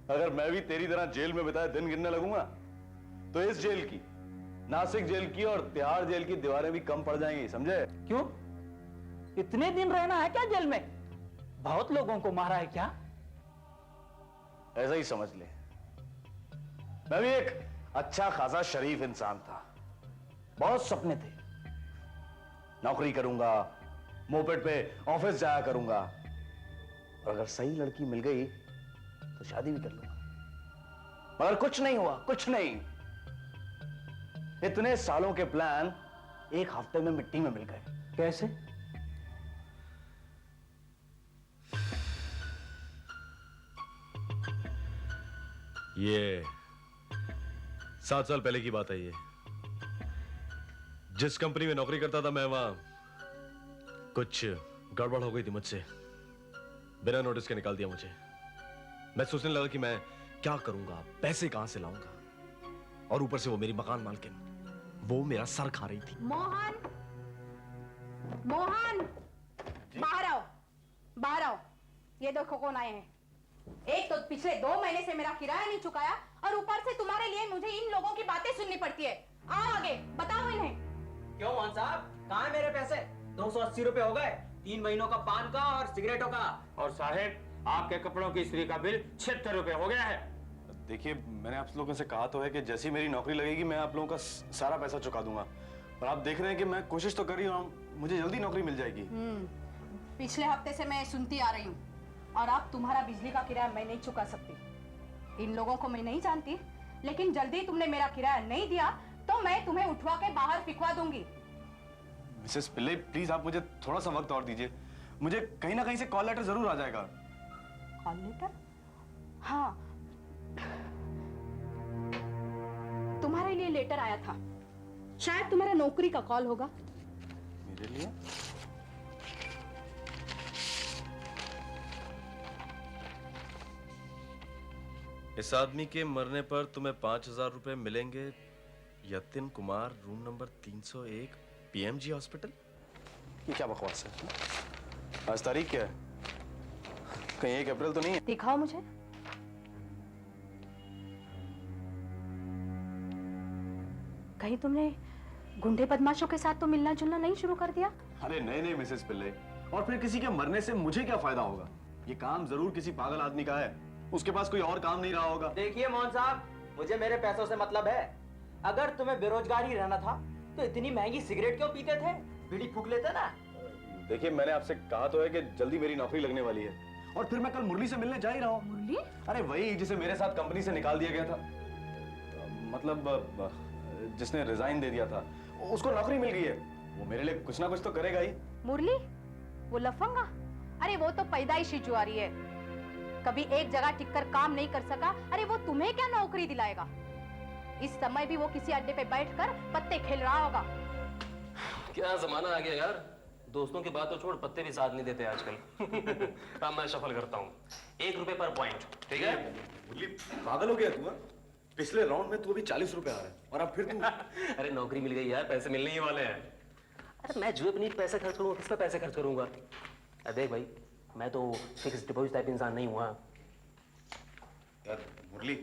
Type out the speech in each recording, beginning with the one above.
अगर मैं भी तेरी तरह जेल में बिताए दिन गिनने लगूंगा तो इस जेल की, नासिक जेल की और तिहाड़ जेल की दीवारें भी कम पड़ जाएंगी, समझे? क्यों? इतने दिन रहना है क्या जेल में? बहुत लोगों को मारा है क्या? ऐसा ही समझ ले। मैं भी एक अच्छा खासा शरीफ इंसान था। बहुत सपने थे, नौकरी करूंगा, मोपेड पे ऑफिस जाया करूंगा, और अगर सही लड़की मिल गई तो शादी भी कर लूंगा। मगर कुछ नहीं हुआ, कुछ नहीं। इतने सालों के प्लान एक हफ्ते में मिट्टी में मिल गए। कैसे? ये 7 साल पहले की बात है। ये जिस कंपनी में नौकरी करता था मैं, वहां कुछ गड़बड़ हो गई थी मुझसे। बिना नोटिस के निकाल दिया मुझे। मैं सोचने लगा कि मैं क्या करूंगा, पैसे कहां से लाऊंगा, और ऊपर से वो मेरी मकान मालकिन, वो मेरा सर खा रही थी। मोहन, मोहन, बाहर आओ, बाहर आओ। ये देखो कौन आए हैं। एक तो पिछले 2 महीने से मेरा किराया नहीं चुकाया, और ऊपर से तुम्हारे लिए मुझे इन लोगों की बातें सुननी पड़ती है। आओ आगे, बताओ इन्हें। क्यों मोहन साहब, कहाँ है मेरे पैसे? 280 रुपए हो गए, 3 महीनों का पान का और सिगरेटों का। और साहेब, आपके कपड़ों की इस्त्री का बिल 76 रुपए हो गया है। देखिए, मैंने आप लोगों से कहा तो है कि जैसी मेरी नौकरी लगेगी मैं आप लोगों का सारा पैसा चुका दूंगा। और आप देख रहे हैं कि मैं कोशिश तो कर रही हूँ, मुझे जल्दी नौकरी मिल जाएगी। पिछले हफ्ते से मैं सुनती आ रही हूँ, और अब तुम्हारा बिजली का किराया मैं नहीं चुका सकती। इन लोगों को मैं नहीं जानती, लेकिन जल्दी तुमने मेरा किराया नहीं दिया तो मैं तुम्हें उठवा के बाहर फिकवा दूंगी। मिसेस पिल्ले, प्लीज आप मुझे थोड़ा सा वक्त और दीजिए। मुझे कहीं ना कहीं से कॉल लेटर जरूर आ जाएगा। Call letter? हाँ, तुम्हारे लिए लेटर आया था। शायद तुम्हारा नौकरी का कॉल होगा। मेरे लिए? इस आदमी के मरने पर तुम्हें 5000 रुपए मिलेंगे। Yatin Kumar, room number 301, PMG hospital. ये क्या बकवास है? आज तारीख क्या है? कहीं 1 अप्रैल तो नहीं है? दिखाओ मुझे। कहीं तुमने गुंडे बदमाशों के साथ तो मिलना जुलना नहीं शुरू कर दिया? अरे नहीं नहीं मिसेस पिल्ले, और फिर किसी के मरने से मुझे क्या फायदा होगा? ये काम जरूर किसी पागल आदमी का है, उसके पास कोई और काम नहीं रहा होगा। देखिए मोहन साहब, मुझे मेरे पैसों से मतलब है। अगर तुम्हें बेरोजगारी रहना था तो इतनी महंगी सिगरेट क्यों पीते थे? बीड़ी फूक लेते ना। देखिए, मैंने आपसे कहा तो है कि जल्दी मेरी नौकरी लगने वाली है, और फिर मैं कल मुरली से मिलने जा ही रहा हूँ। मुरली? अरे वही जिसे मेरे साथ कंपनी से निकाल दिया गया था, मतलब जिसने रिजाइन दे दिया था, उसको नौकरी मिल गई है। वो मेरे लिए कुछ ना कुछ तो करेगा ही। मुरली? वो लफंगा? अरे वो तो पैदाइशी जुआरी है, कभी एक जगह टिककर काम नहीं कर सका। अरे वो तुम्हें क्या नौकरी दिलाएगा? इस समय भी वो किसी अड्डे पे बैठकर पत्ते खेल रहा होगा। क्या जमाना आ गया यार, दोस्तों की बात तो छोड़, पत्ते भी साथ नहीं देते आजकल। अब मैं शफल करता हूँ, 1 रुपए पर पॉइंट, ठीक है? मुरली, पागल हो गया तू? पिछले राउंड में तू अभी 40 रुपए आ रहा है, और अब फिर तू अरे नौकरी मिल गई यार, पैसे मिलने ही वाले हैं। अरे मैं जुए पे नहीं पैसे खर्च करूंगा, किस पे पैसे खर्च करूंगा? अरे देख भाई, मैं तो फिक्स डिपॉजिट टाइप इंसान नहीं हुआ। यार मुरली,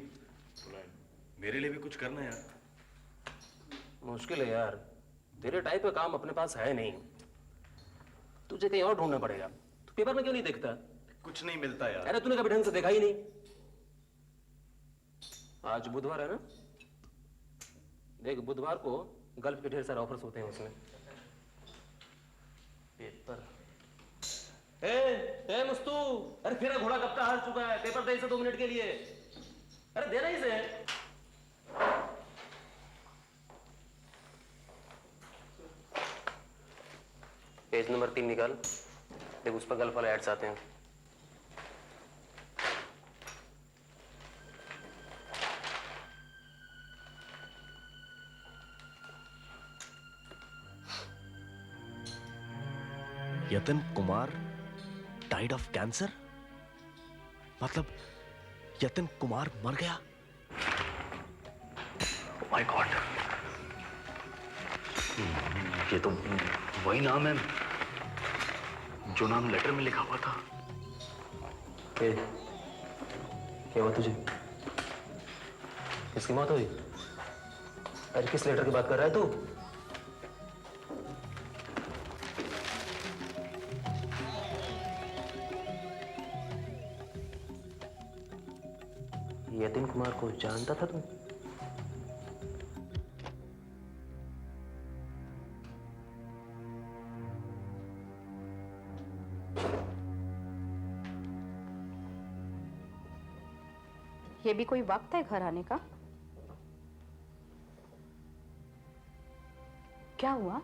मेरे लिए भी कुछ करना यार। मुश्किल है यार, तेरे टाइप का काम अपने पास है नहीं, तुझे कहीं और ढूंढना पड़ेगा। तू पेपर में क्यों नहीं देखता? कुछ नहीं मिलता यार। अरे तूने कभी ढंग से देखा ही नहीं। आज बुधवार है ना, देख बुधवार को गल्फ के ढेर सारे ऑफर्स होते हैं उसमें। पेपर ए मुस्तू, अरे तेरा घोड़ा कब का हार चुका है, पेपर दे इसे 2 मिनट के लिए। अरे देना इसे। पेज नंबर 3 निकाल, देख उस पर गल्फ वाले एड्स आते हैं। Yatin Kumar died of cancer? मतलब यतिन कुमार मर गया? माय गॉड, ये तो वही नाम है जो नाम लेटर में लिखा हुआ था। क्या हुआ तुझे? किसकी मौत हुई? अरे किस लेटर की बात कर रहा है तू? यतीन कुमार को जानता था तुम? ये भी कोई वक्त है घर आने का? क्या हुआ?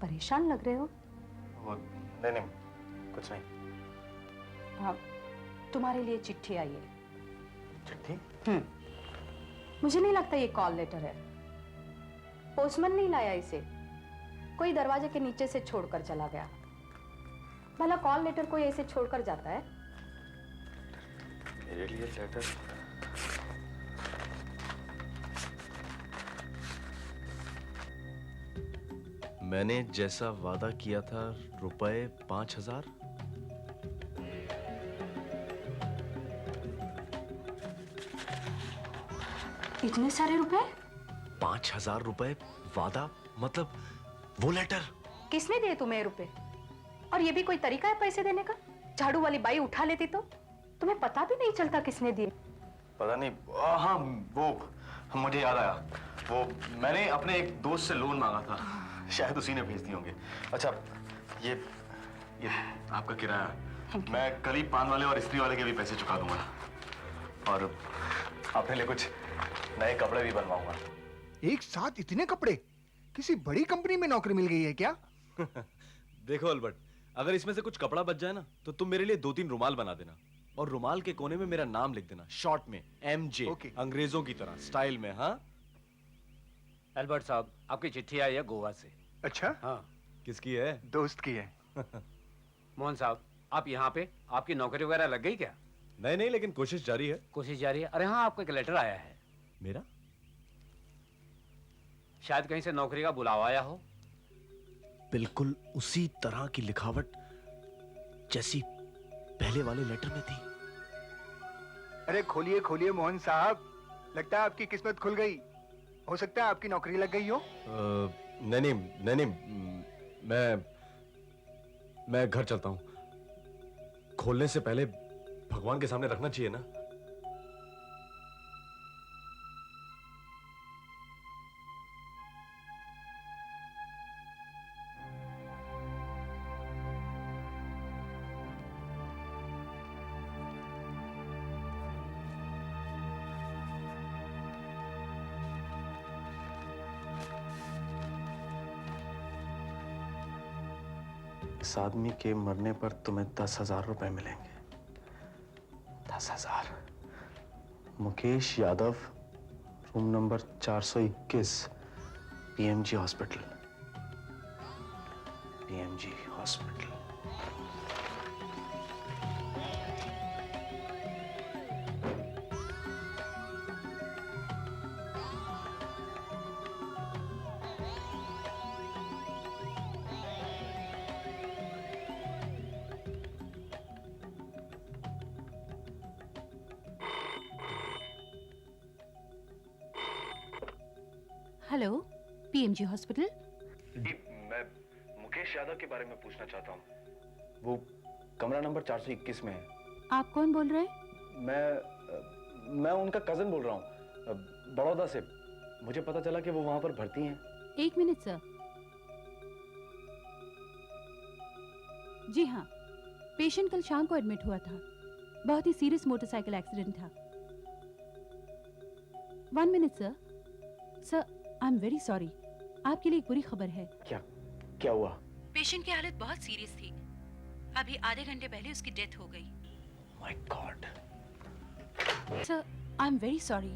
परेशान लग रहे हो? नहीं नहीं, कुछ नहीं। हाँ, तुम्हारे लिए चिट्ठी आई है। चिट्ठी? मुझे नहीं लगता ये कॉल लेटर है। पोस्टमैन नहीं लाया इसे, कोई दरवाजे के नीचे से छोड़कर चला गया। भला कॉल लेटर कोई ऐसे छोड़कर जाता है? मेरे लिए लेटर? मैंने जैसा वादा किया था, रुपए 5,000। इतने सारे रुपए? 5,000 रुपए वादा मतलब वो लेटर। किसने दिए तुम्हें रुपए? और ये भी कोई तरीका है पैसे देने का? झाड़ू वाली बाई उठा लेती तो तुम्हें पता भी नहीं चलता किसने दिए। पता नहीं। हाँ, वो मुझे याद आया, वो मैंने अपने एक दोस्त से लोन मांगा था, शायद उसी ने भेज दिए होंगे। अच्छा, ये आपका किराया, मैं कल ही पान वाले और स्त्री वाले के भी पैसे चुका दूंगा, और अपने लिए कुछ नए कपड़े भी बनवाऊंगा। एक साथ इतने कपड़े? किसी बड़ी कंपनी में नौकरी मिल गई है क्या? देखो अल्बर्ट, अगर इसमें से कुछ कपड़ा बच जाए ना, तो तुम मेरे लिए 2-3 रुमाल बना देना, और रुमाल के कोने में मेरा नाम लिख देना, शॉर्ट में MJ। Okay. अंग्रेजों की तरह स्टाइल में। हाँ अल्बर्ट साहब, आपकी चिट्ठी आई है गोवा से। अच्छा, हाँ। किसकी है? दोस्त की है। मोहन साहब, आप यहाँ पे, आपकी नौकरी वगैरह लग गई क्या? नहीं नहीं, लेकिन कोशिश जारी है। कोशिश जारी है। अरे हाँ, आपको एक लेटर आया है। मेरा? शायद कहीं से नौकरी का बुलावा आया हो। बिल्कुल उसी तरह की लिखावट जैसी पहले वाले लेटर में थी। अरे खोलिए खोलिए मोहन साहब, लगता है आपकी किस्मत खुल गई। हो सकता है आपकी नौकरी लग गई हो। नहीं नहीं नहीं, मैं घर चलता हूं। खोलने से पहले भगवान के सामने रखना चाहिए ना। इस आदमी के मरने पर तुम्हें 10,000 रुपए मिलेंगे। 10,000। Mukesh Yadav, room number 421, PMG hospital. PMG hospital. Hello, PMG hospital. जी, मैं मुकेश यादव के बारे में पूछना चाहता हूँ। वो कमरा नंबर 421 में है। आप कौन बोल रहे हैं? मैं उनका कजन बोल रहा हूँ, बड़ौदा से। मुझे पता चला कि वो वहां पर भर्ती हैं। 1 मिनट सर। जी हाँ, पेशेंट कल शाम को एडमिट हुआ था। बहुत ही सीरियस मोटरसाइकिल एक्सीडेंट था। 1 minute sir. Sir, I am very sorry. आपके लिए एक बुरी खबर है। क्या हुआ? पेशेंट की हालत बहुत सीरियस थी। अभी आधे घंटे पहले उसकी डेथ हो गई। My God. Sir, I am very sorry.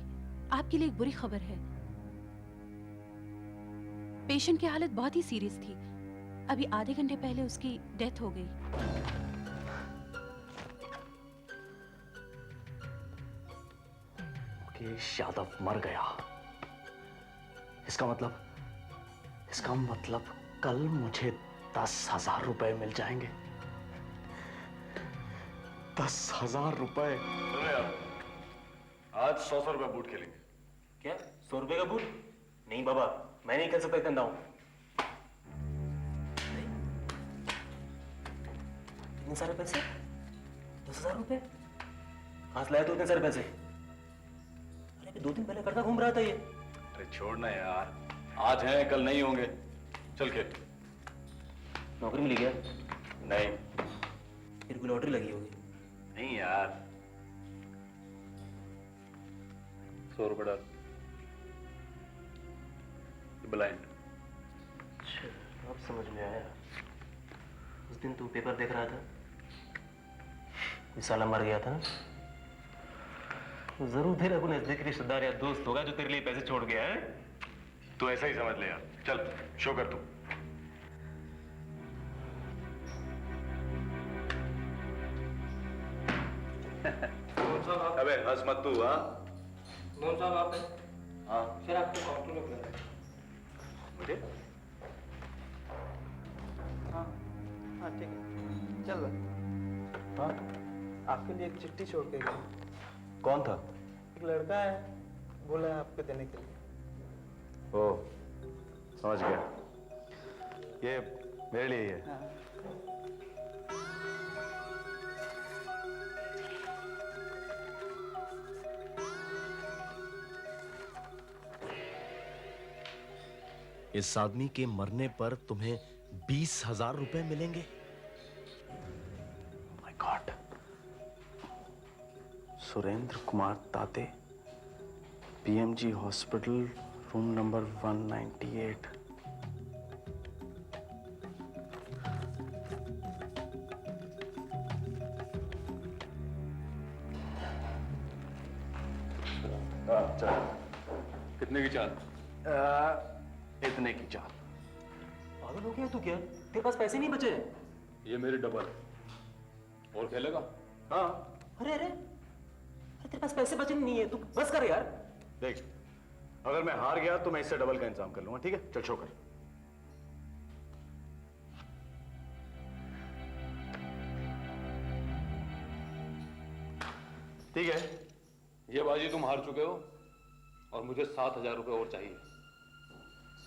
आपके लिए एक बुरी खबर है। पेशेंट की हालत बहुत ही सीरियस थी। अभी आधे घंटे पहले उसकी डेथ हो गई। मुकेश यादव मर गया। इसका मतलब कल मुझे 10,000 रुपए मिल जाएंगे। 10,000 रुपए। चलो यार, आज 100 रुपए बूट खेलेंगे। क्या 100 रुपए का बूट? नहीं बाबा, मैं नहीं कर सकता इतना दाम। इतने सारे पैसे? 10,000 रुपए कहां से लाया तू इतने सारे पैसे? अरे अभी 2 दिन पहले करता घूम रहा था ये। अरे छोड़ना यार, आज हैं कल नहीं होंगे। चल खेल। नौकरी मिली क्या? नहीं। फिर कोई लॉटरी लगी होगी। नहीं यार, 100 रुपए डाल। ब्लाइंड। अच्छा, अब समझ में आया। उस दिन तू पेपर देख रहा था, कोई साला मर गया था ना, तो जरूर तेरा कोई नजदीकी रिश्तेदार या दोस्त होगा जो तेरे लिए पैसे छोड़ गया है। तू ऐसा ही समझ ले यार। चल शो कर तू। अबे हंस मत तू। हाँ मोहन साहब आप हैं? हाँ। सर आपको काउंटर में बुलाया है। मुझे हाँ हाँ ठीक है, चल रहा। हाँ। आपके लिए एक चिट्ठी छोड़ के गया। कौन था? एक लड़का है, बोला है आपको देने के लिए। ओ, समझ गया। ये मेरे लिए ही है। हाँ। इस आदमी के मरने पर तुम्हें 20,000 रुपए मिलेंगे। My God. सुरेंद्र कुमार ताते, पीएमजी हॉस्पिटल, रूम नंबर 198। चल। कितने की चाल? इतने की चाल। पागल हो गया तू क्या? तेरे पास पैसे नहीं बचे? ये मेरी डबल। और खेलेगा? हाँ। अरे अरे अरे तेरे पास पैसे बचे नहीं है, तू बस कर यार। देख, अगर मैं हार गया तो मैं इससे डबल का इंतजाम कर लूंगा। ठीक है, चल शो कर। ठीक है। ये बाजी तुम हार चुके हो और मुझे 7,000 रुपए और चाहिए।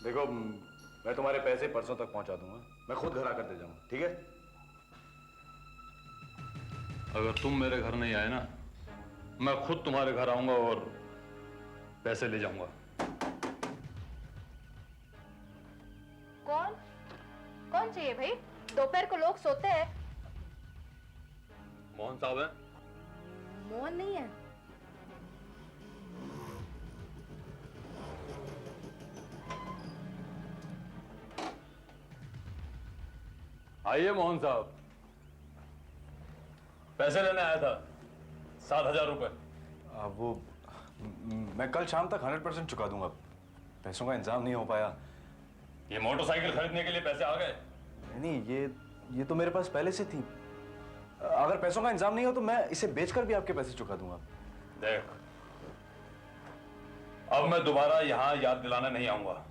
देखो, मैं तुम्हारे पैसे परसों तक पहुंचा दूंगा। मैं खुद घर आकर दे जाऊंगा। ठीक है? अगर तुम मेरे घर नहीं आए ना, मैं खुद तुम्हारे घर आऊंगा और पैसे ले जाऊंगा। कौन कौन चाहिए भाई? दोपहर को लोग सोते हैं। मोहन साहब है? मोहन नहीं है। आइए मोहन साहब, पैसे लेने आया था। 7,000 रुपए। वो मैं कल शाम तक 100% चुका दूंगा। पैसों का इंतजाम नहीं हो पाया। ये मोटरसाइकिल खरीदने के लिए पैसे आ गए? नहीं, ये तो मेरे पास पहले से थी। अगर पैसों का इंतजाम नहीं हो तो मैं इसे बेचकर भी आपके पैसे चुका दूंगा। देख, अब मैं दोबारा यहां याद दिलाने नहीं आऊंगा।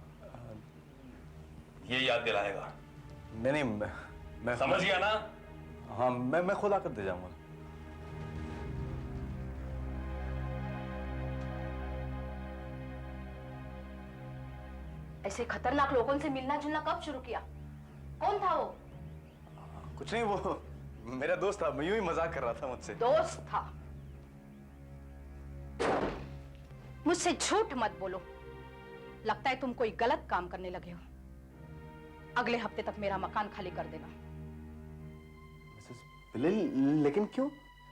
ये याद दिलाएगा। नहीं, मैं समझ गया ना? हाँ, मैं खुद आकर दे जाऊंगा। ऐसे खतरनाक लोगों से मिलना जुलना कब शुरू किया? कौन था वो? कुछ नहीं, वो मेरा दोस्त था। मैं यूं ही मजाक कर रहा था मुझसे। दोस्त था? मुझसे झूठ मत बोलो। लगता है तुम कोई गलत काम करने लगे हो। अगले हफ्ते तक मेरा मकान खाली कर देना। लेकिन क्यों?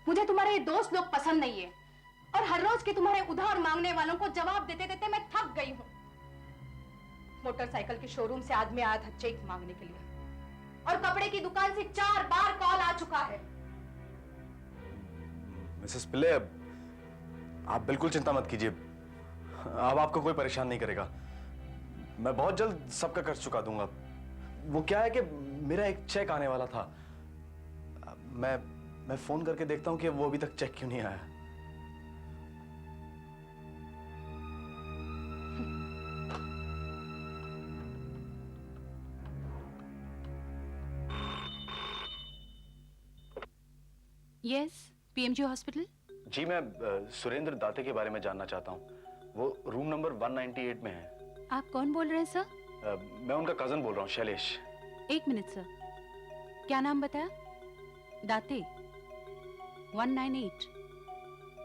मुझे तुम्हारे दोस्त लोग पसंद नहीं है और हर रोज के तुम्हारे उधार मांगने वालों को जवाब देते देते मैं थक गई हूँ। मोटरसाइकिल के शोरूम से आदमी आया था चेक मांगने के लिए और कपड़े की दुकान से 4 बार कॉल आ चुका है। मिसेस पिल्ले, आप बिल्कुल चिंता मत कीजिए। अब आपको कोई परेशान नहीं करेगा। मैं बहुत जल्द सबका कर्ज चुका दूंगा। वो क्या है कि मेरा एक चेक आने वाला था। मैं फोन करके देखता हूं कि वो अभी तक चेक क्यों नहीं आया। Yes, PMG hospital? जी, मैं सुरेंद्र दाते के बारे में जानना चाहता हूँ। वो रूम नंबर 198 में है। आप कौन बोल रहे हैं सर? मैं उनका कजन बोल रहा हूँ, शैलेश। एक मिनट सर, क्या नाम बताया? दाते 198।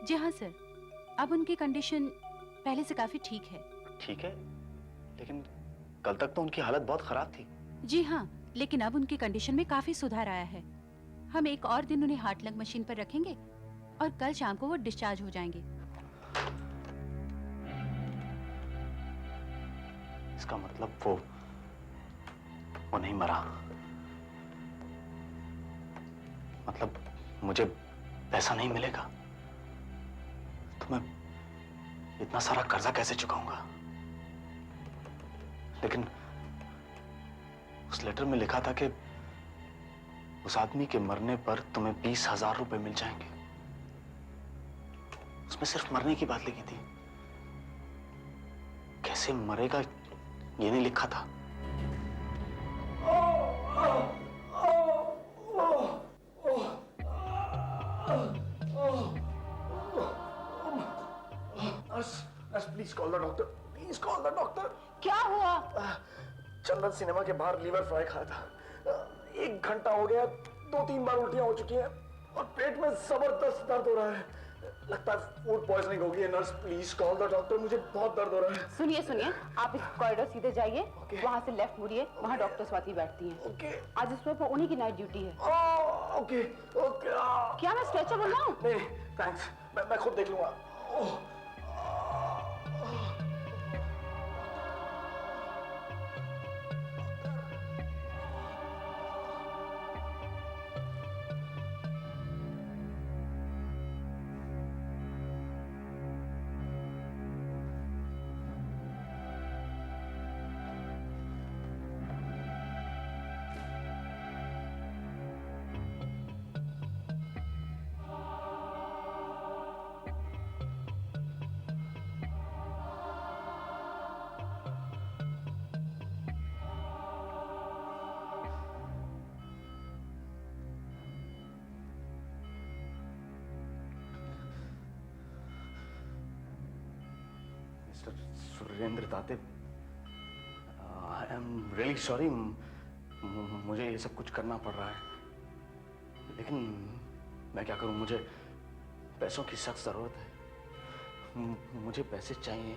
जी हाँ सर, अब उनकी कंडीशन पहले से काफी ठीक है। ठीक है, लेकिन कल तक तो उनकी हालत बहुत खराब थी। जी हाँ, लेकिन अब उनकी कंडीशन में काफी सुधार आया है। हम एक और दिन उन्हें हार्ट लंग मशीन पर रखेंगे और कल शाम को वो डिस्चार्ज हो जाएंगे। इसका मतलब वो नहीं मरा। मतलब मुझे पैसा नहीं मिलेगा तो मैं इतना सारा कर्जा कैसे चुकाऊंगा? लेकिन उस लेटर में लिखा था कि उस आदमी के मरने पर तुम्हें 20,000 रुपए मिल जाएंगे। उसमें सिर्फ मरने की बात लिखी थी, कैसे मरेगा ये नहीं लिखा था। Please call the doctor, please call the doctor. क्या हुआ? चंदन सिनेमा के बाहर लीवर फ्राई खाया था। 1 घंटा हो गया, 2-3 बार उल्टियां हो चुकी हैं और पेट में जबरदस्त दर्द हो रहा है। लगता है फूड पॉइजनिंग हो गई है। Nurse please call the doctor, मुझे बहुत दर्द हो रहा है। सुनिए सुनिए, आप इस कॉरिडोर सीधे जाइए, वहाँ से लेफ्ट मुड़िए, वहाँ डॉक्टर स्वाति बैठती हैं। ओके। आज इस पर उन्हीं की नाइट ड्यूटी है। Okay okay. क्या मैं स्ट्रेचर बोल रहा हूँ? नहीं थैंक्स, मैं खुद देख लूंगा। Mister Surendra Date, I am really sorry. मुझे ये सब कुछ करना पड़ रहा है, लेकिन मैं क्या करूं? मुझे पैसों की सख्त जरूरत है। मुझे पैसे चाहिए।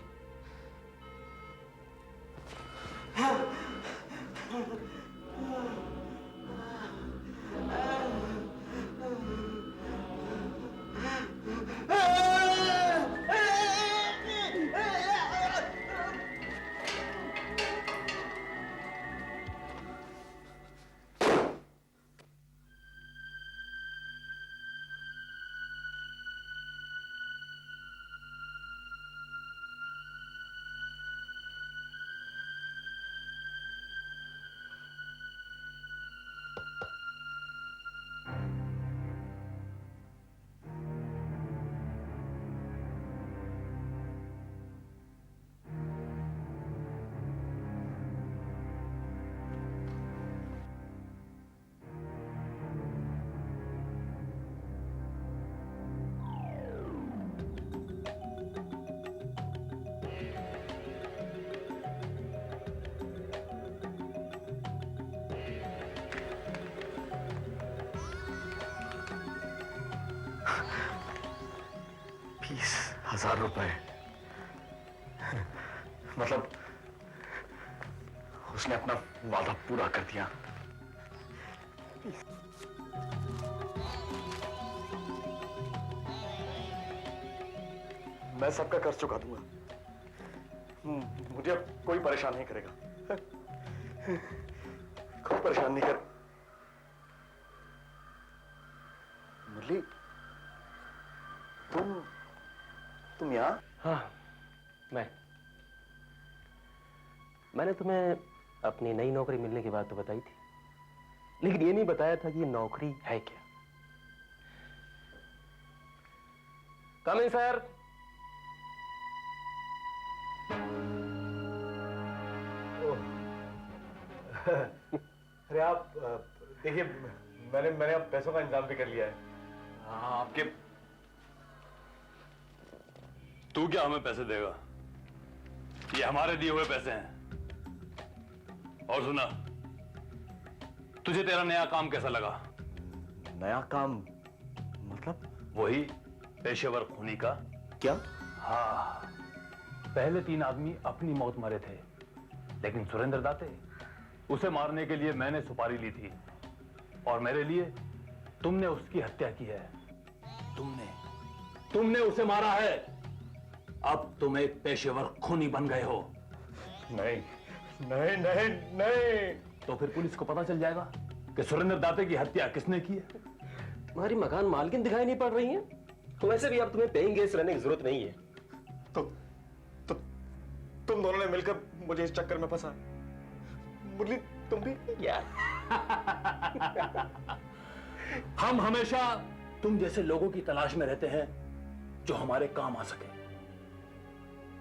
₹20,000। मतलब उसने अपना वादा पूरा कर दिया। मैं सबका कर्ज चुका दूंगा। मुझे अब कोई परेशान नहीं करेगा। कोई परेशान नहीं कर। मुरली, तुम यहाँ? हाँ, मैंने तुम्हें अपनी नई नौकरी मिलने की बात तो बताई थी, लेकिन ये नहीं बताया था कि ये नौकरी है क्या। कम इन सर। अरे आप देखिए, मैंने अब पैसों का इंतजाम भी कर लिया है। आपके तू क्या हमें पैसे देगा? ये हमारे दिए हुए पैसे हैं। और सुना, तुझे तेरा नया काम कैसा लगा? नया काम मतलब? वही पेशेवर खूनी का। क्या? हाँ, पहले 3 आदमी अपनी मौत मरे थे, लेकिन सुरेंद्र दाते, उसे मारने के लिए मैंने सुपारी ली थी और मेरे लिए तुमने उसकी हत्या की है। तुमने उसे मारा है। अब तुम एक पेशेवर खूनी बन गए हो। नहीं नहीं नहीं नहीं। तो फिर पुलिस को पता चल जाएगा कि सुरेंद्र दाते की हत्या किसने की है। तुम्हारी मकान मालकिन दिखाई नहीं पड़ रही है। वैसे भी अब तुम्हें पेइंग गेस्ट रहने की जरूरत नहीं है। तो तुम दोनों ने मिलकर मुझे इस चक्कर में फंसा। मुरली तुम भी यार। हम हमेशा तुम जैसे लोगों की तलाश में रहते हैं जो हमारे काम आ सके।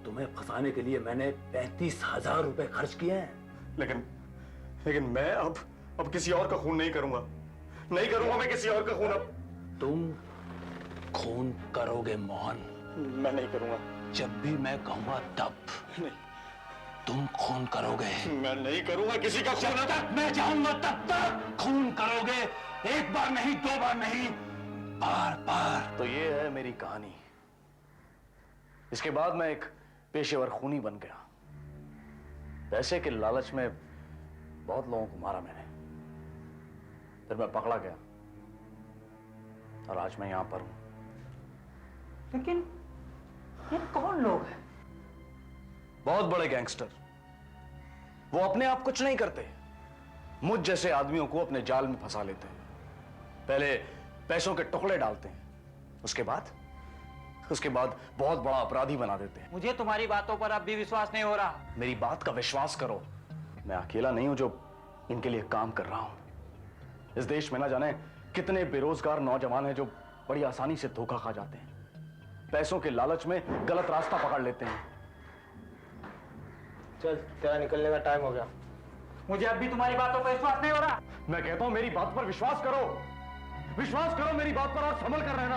तुम्हें फंसाने के लिए मैंने 35,000 रुपए खर्च किए हैं। लेकिन मैं अब किसी और का खून नहीं करूंगा। नहीं करूंगा मैं किसी और का खून। अब तुम खून करोगे मोहन। मैं नहीं करूंगा। जब भी मैं कहूंगा तब नहीं, तुम खून करोगे। मैं नहीं करूंगा किसी का खून। जब तक मैं चाहूंगा तब तक खून करोगे। एक बार नहीं, 2 बार नहीं, बार बार। तो ये है मेरी कहानी। इसके बाद मैं एक पेशेवर खूनी बन गया। पैसे के लालच में बहुत लोगों को मारा मैंने। फिर मैं पकड़ा गया और आज मैं यहां पर हूं। लेकिन ये कौन लोग हैं? बहुत बड़े गैंगस्टर। वो अपने आप कुछ नहीं करते, मुझ जैसे आदमियों को अपने जाल में फंसा लेते हैं। पहले पैसों के टुकड़े डालते हैं, उसके बाद बहुत बड़ा अपराधी बना देते हैं। मुझे तुम्हारी बातों पर अब भी विश्वास नहीं हो रहा। मेरी बात का विश्वास करो। मैं अकेला नहीं हूं जो इनके लिए काम कर रहा हूं। इस देश में ना जाने कितने बेरोजगार नौजवान हैं जो बड़ी आसानी से धोखा खा जाते हैं, पैसों के लालच में गलत रास्ता पकड़ लेते हैं। चल, तेरा निकलने का टाइम हो गया। मुझे अब भी तुम्हारी बातों पर विश्वास नहीं हो रहा। मैं कहता हूं मेरी बात पर विश्वास करो। विश्वास करो मेरी बात पर और संभल कर रहना।